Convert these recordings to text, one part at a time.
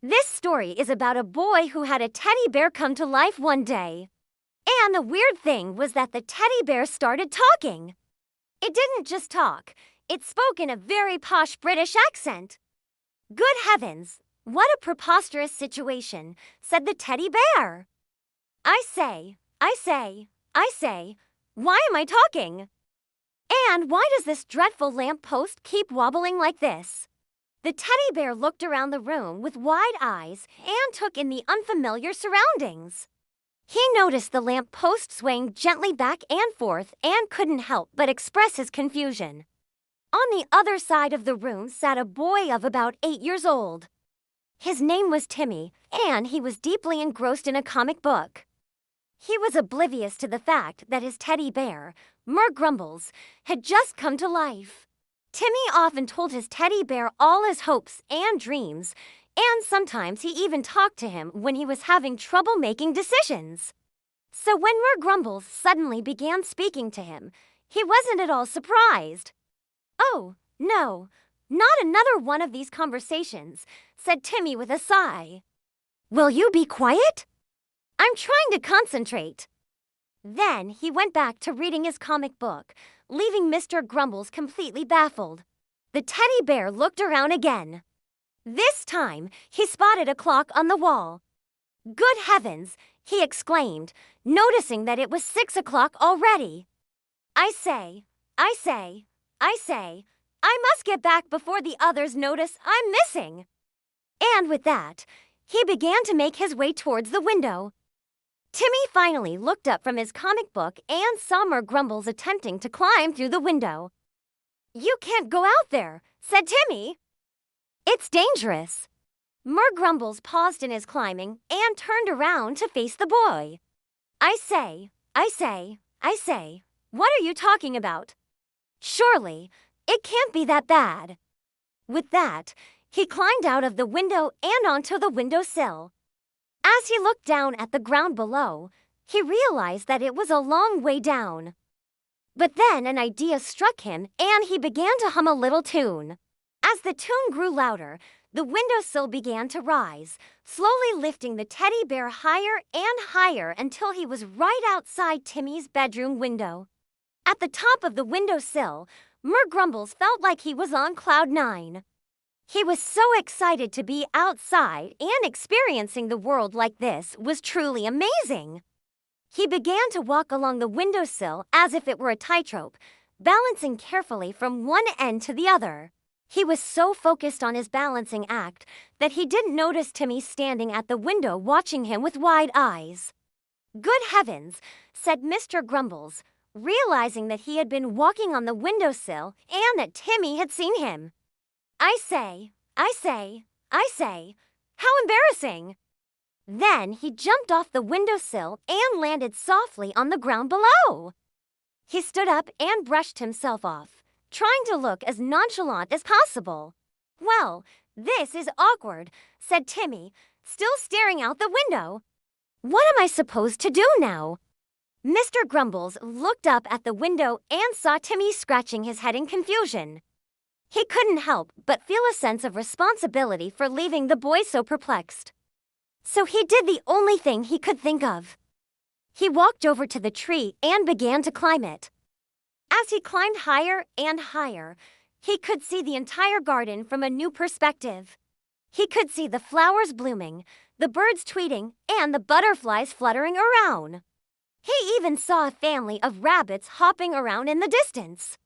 This story is about a boy who had a teddy bear come to life one day. And the weird thing was that the teddy bear started talking. It didn't just talk, it spoke in a very posh British accent. Good heavens, what a preposterous situation, said the teddy bear. I say, why am I talking? And why does this dreadful lamppost keep wobbling like this? The teddy bear looked around the room with wide eyes and took in the unfamiliar surroundings. He noticed the lamppost swaying gently back and forth and couldn't help but express his confusion. On the other side of the room sat a boy of about 8 years old. His name was Timmy, and he was deeply engrossed in a comic book. He was oblivious to the fact that his teddy bear, Mer Grumbles, had just come to life. Timmy often told his teddy bear all his hopes and dreams, and sometimes he even talked to him when he was having trouble making decisions. So when Mer Grumbles suddenly began speaking to him, he wasn't at all surprised. "Oh, no, not another one of these conversations," said Timmy with a sigh. "Will you be quiet? I'm trying to concentrate." Then he went back to reading his comic book, leaving Mr. Grumbles completely baffled. The teddy bear looked around again. This time, he spotted a clock on the wall. "Good heavens," he exclaimed, noticing that it was 6 o'clock already. I say, I must get back before the others notice I'm missing." And with that, he began to make his way towards the window. Timmy finally looked up from his comic book and saw Mer Grumbles attempting to climb through the window. "You can't go out there," said Timmy. "It's dangerous." Mer Grumbles paused in his climbing and turned around to face the boy. I say, what are you talking about? Surely, it can't be that bad." With that, he climbed out of the window and onto the windowsill. As he looked down at the ground below, he realized that it was a long way down. But then an idea struck him and he began to hum a little tune. As the tune grew louder, the windowsill began to rise, slowly lifting the teddy bear higher and higher until he was right outside Timmy's bedroom window. At the top of the windowsill, Mer Grumbles felt like he was on cloud 9. He was so excited to be outside and experiencing the world like this was truly amazing. He began to walk along the windowsill as if it were a tightrope, balancing carefully from one end to the other. He was so focused on his balancing act that he didn't notice Timmy standing at the window watching him with wide eyes. "Good heavens," said Mr. Grumbles, realizing that he had been walking on the windowsill and that Timmy had seen him. I say, how embarrassing." Then he jumped off the windowsill and landed softly on the ground below. He stood up and brushed himself off, trying to look as nonchalant as possible. "Well, this is awkward," said Timmy, still staring out the window. "What am I supposed to do now?" Mr. Grumbles looked up at the window and saw Timmy scratching his head in confusion. He couldn't help but feel a sense of responsibility for leaving the boy so perplexed. So he did the only thing he could think of. He walked over to the tree and began to climb it. As he climbed higher and higher, he could see the entire garden from a new perspective. He could see the flowers blooming, the birds tweeting, and the butterflies fluttering around. He even saw a family of rabbits hopping around in the distance.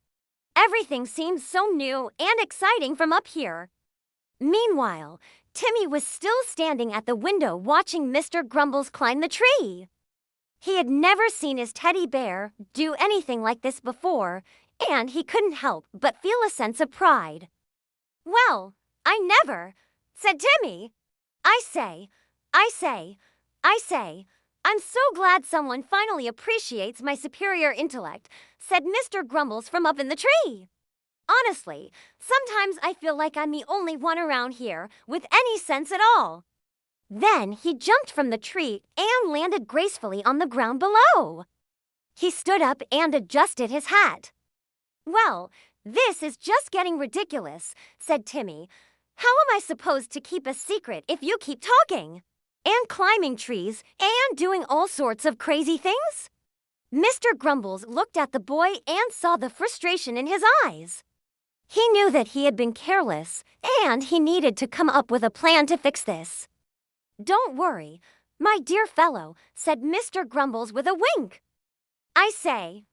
Everything seemed so new and exciting from up here. Meanwhile, Timmy was still standing at the window watching Mr. Grumbles climb the tree. He had never seen his teddy bear do anything like this before, and he couldn't help but feel a sense of pride. "Well, I never," said Timmy. I say, I'm so glad someone finally appreciates my superior intellect," said Mr. Grumbles from up in the tree. "Honestly, sometimes I feel like I'm the only one around here with any sense at all." Then he jumped from the tree and landed gracefully on the ground below. He stood up and adjusted his hat. "Well, this is just getting ridiculous," said Timmy, How am I supposed to keep a secret if you keep talking? And climbing trees and doing all sorts of crazy things? Mr. Grumbles looked at the boy and saw the frustration in his eyes. He knew that he had been careless, and he needed to come up with a plan to fix this. "Don't worry, my dear fellow," said Mr. Grumbles with a wink. I say,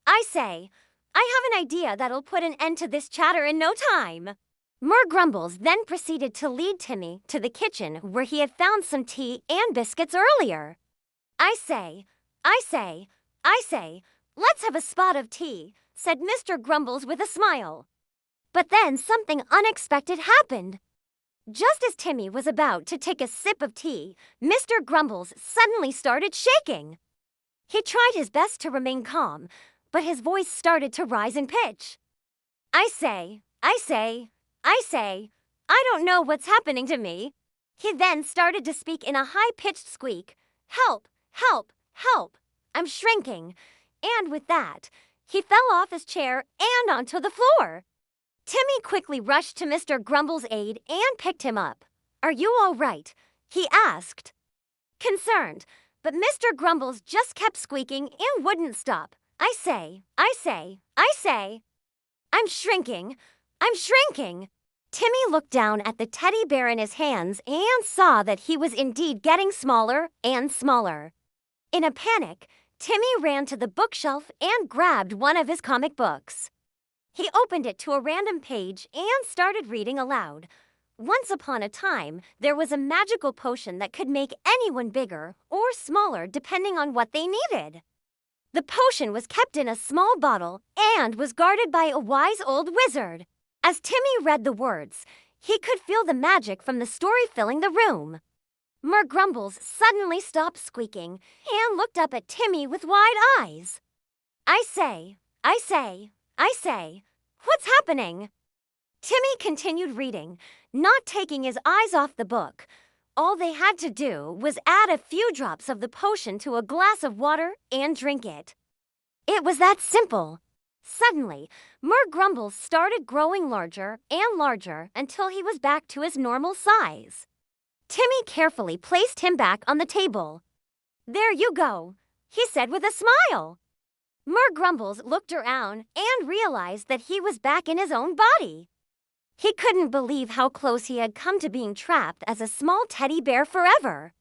I have an idea that'll put an end to this chatter in no time." Mer Grumbles then proceeded to lead Timmy to the kitchen where he had found some tea and biscuits earlier. I say, let's have a spot of tea," said Mr. Grumbles with a smile. But then something unexpected happened. Just as Timmy was about to take a sip of tea, Mr. Grumbles suddenly started shaking. He tried his best to remain calm, but his voice started to rise in pitch. I say, I don't know what's happening to me." He then started to speak in a high-pitched squeak. "Help, help, help, I'm shrinking." And with that, he fell off his chair and onto the floor. Timmy quickly rushed to Mr. Grumbles' aid and picked him up. "Are you all right?" he asked. Concerned, but Mr. Grumbles just kept squeaking and wouldn't stop. I say, I'm shrinking, I'm shrinking." Timmy looked down at the teddy bear in his hands and saw that he was indeed getting smaller and smaller. In a panic, Timmy ran to the bookshelf and grabbed one of his comic books. He opened it to a random page and started reading aloud. Once upon a time, there was a magical potion that could make anyone bigger or smaller depending on what they needed. The potion was kept in a small bottle and was guarded by a wise old wizard. As Timmy read the words, he could feel the magic from the story filling the room. Mer Grumbles suddenly stopped squeaking and looked up at Timmy with wide eyes. I say, what's happening?" Timmy continued reading, not taking his eyes off the book. All they had to do was add a few drops of the potion to a glass of water and drink it. It was that simple. Suddenly, Mer Grumbles started growing larger and larger until he was back to his normal size. Timmy carefully placed him back on the table. "There you go," he said with a smile. Mer Grumbles looked around and realized that he was back in his own body. He couldn't believe how close he had come to being trapped as a small teddy bear forever.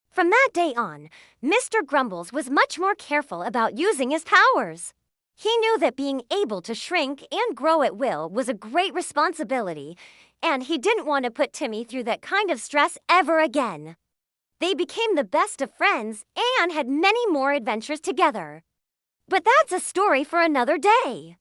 From that day on, Mr. Grumbles was much more careful about using his powers. He knew that being able to shrink and grow at will was a great responsibility, and he didn't want to put Timmy through that kind of stress ever again. They became the best of friends and had many more adventures together. But that's a story for another day.